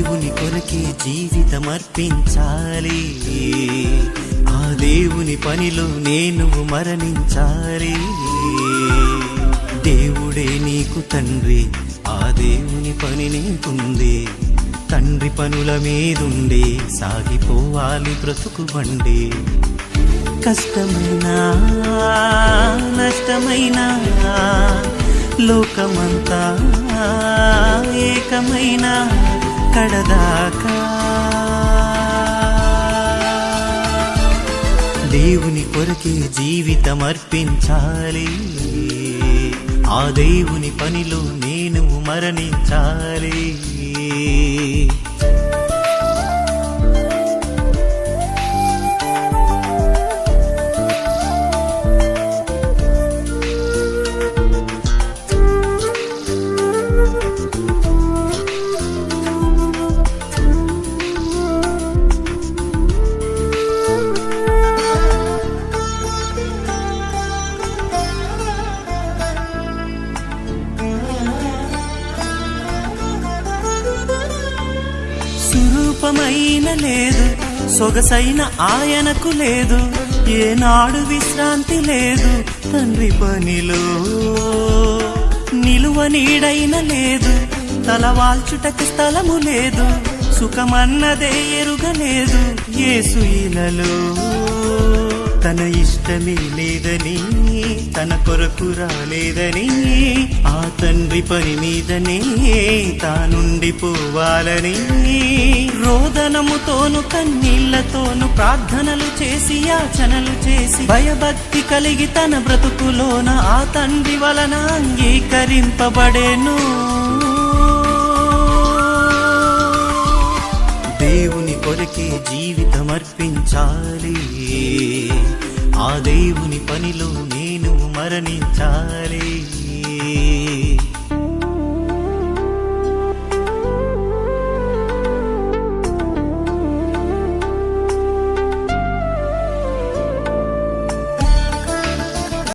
దేవుని కొరకే జీవితం అర్పించాలి, ఆ దేవుని పనిలో నేను మరణించాలి. దేవుడే నీకు తండ్రి, ఆ దేవుని పని నీకుంది. తండ్రి పనుల మీదుండే సాగిపోవాలి బ్రతుకు బండి. కష్టమైనా నష్టమైనా లోకమంతా ఏకమైన కడదాకా దేవుని కొరకే జీవితం అర్పించాలి, ఆ దేవుని పనిలో నేను మరణించాలి. స్వరూపమైన లేదు, సొగసైన ఆయనకు లేదు, ఏనాడు విశ్రాంతి లేదు. తండ్రి పనిలో నిలువ నీడైన లేదు, తలవాల్చుటకు స్థలము లేదు, సుఖమన్నదే ఎరుగలేదు. యేసు ఇలలో తన ఇష్టమే లేదని, తన కొరకు రాలేదని, ఆ తండ్రి పని మీదనే తానుండిపోవాలని రోదనముతోను కన్నీళ్లతోను ప్రార్థనలు చేసి యాచనలు చేసి భయభక్తి కలిగి తన బ్రతుకులోన ఆ తండ్రి వలన అంగీకరింపబడేను. దేవుని కొరకే జీవితం అర్పించాలి, ఆ దేవుని పనిలో నేను మరణించాలి.